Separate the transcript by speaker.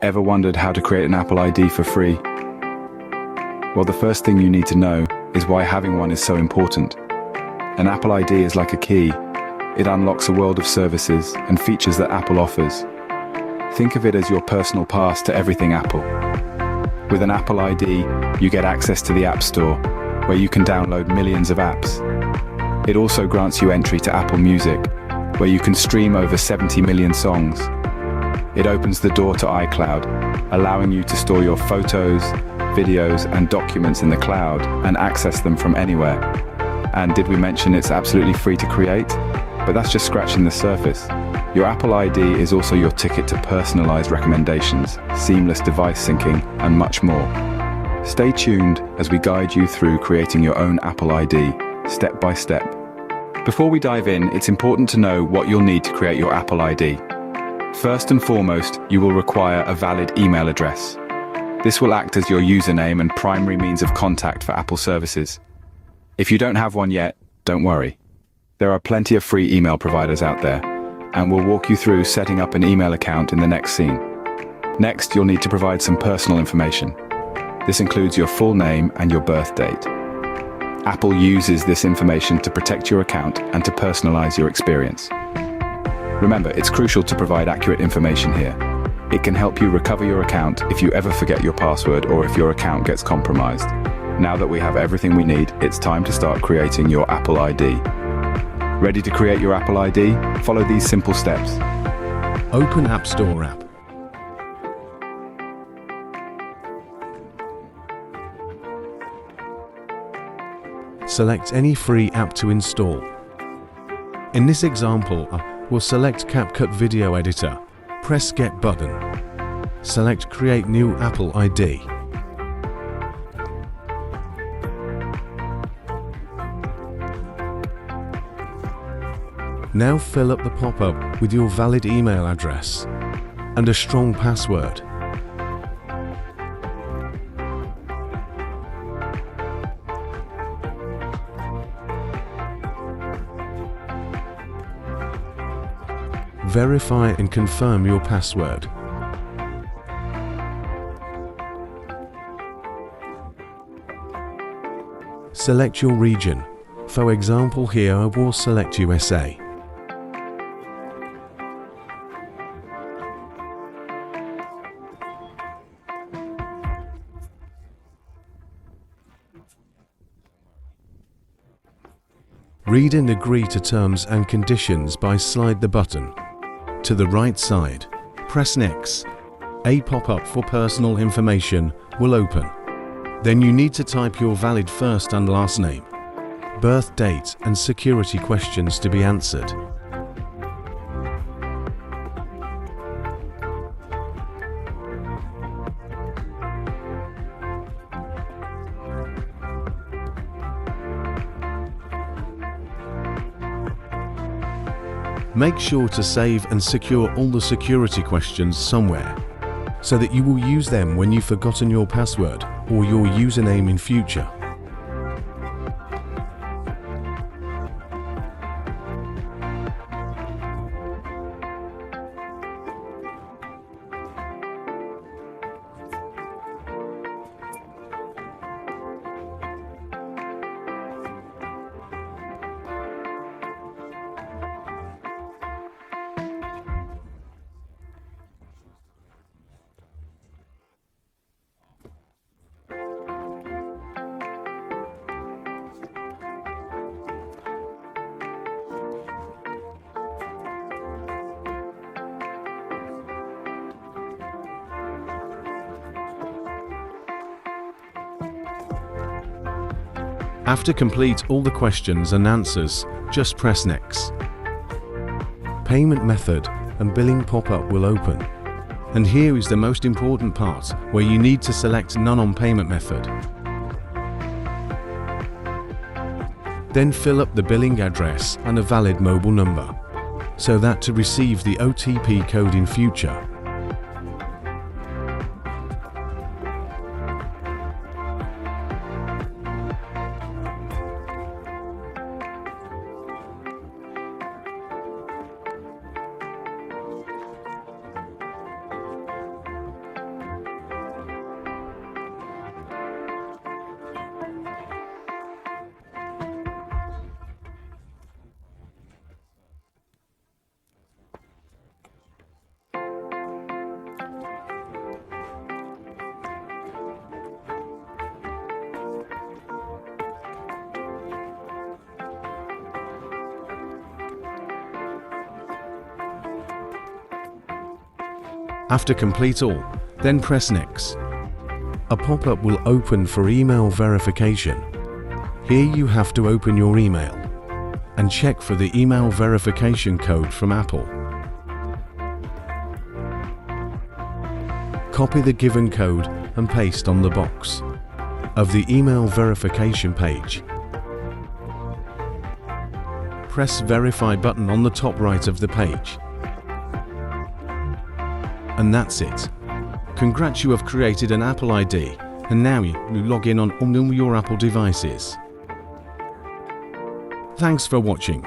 Speaker 1: Ever wondered how to create an Apple ID for free? Well, the first thing you need to know is why having one is so important. An Apple ID is like a key. It unlocks a world of services and features that Apple offers. Think of it as your personal pass to everything Apple. With an Apple ID, you get access to the App Store, where you can download millions of apps. It also grants you entry to Apple Music, where you can stream over 70 million songs. It opens the door to iCloud, allowing you to store your photos, videos, and documents in the cloud and access them from anywhere. And did we mention it's absolutely free to create? But that's just scratching the surface. Your Apple ID is also your ticket to personalized recommendations, seamless device syncing, and much more. Stay tuned as we guide you through creating your own Apple ID, step by step. Before we dive in, it's important to know what you'll need to create your Apple ID. First and foremost, you will require a valid email address. This will act as your username and primary means of contact for Apple services. If you don't have one yet, don't worry. There are plenty of free email providers out there, and we'll walk you through setting up an email account in the next scene. Next, you'll need to provide some personal information. This includes your full name and your birth date. Apple uses this information to protect your account and to personalize your experience. Remember, it's crucial to provide accurate information here. It can help you recover your account if you ever forget your password or if your account gets compromised. Now that we have everything we need, it's time to start creating your Apple ID. Ready to create your Apple ID? Follow these simple steps.
Speaker 2: Open App Store app. Select any free app to install. In this example, we'll select CapCut Video Editor. Press Get button. Select Create New Apple ID. Now fill up the pop-up with your valid email address and a strong password. Verify and confirm your password. Select your region. For example, here I will select USA. Read and agree to terms and conditions by slide the button to the right side. Press Next. A pop-up for personal information will open. Then you need to type your valid first and last name, birth date, and security questions to be answered. Make sure to save and secure all the security questions somewhere, so that you will use them when you've forgotten your password or your username in future. After complete all the questions and answers, just press Next. Payment method and billing pop-up will open. And here is the most important part, where you need to select None on Payment Method. Then fill up the billing address and a valid mobile number, so that to receive the OTP code in future. After complete all, then press Next. A pop-up will open for email verification. Here you have to open your email and check for the email verification code from Apple. Copy the given code and paste on the box of the email verification page. Press Verify button on the top right of the page. And that's it. Congrats, you have created an Apple ID, and now you log in on all your Apple devices. Thanks for watching.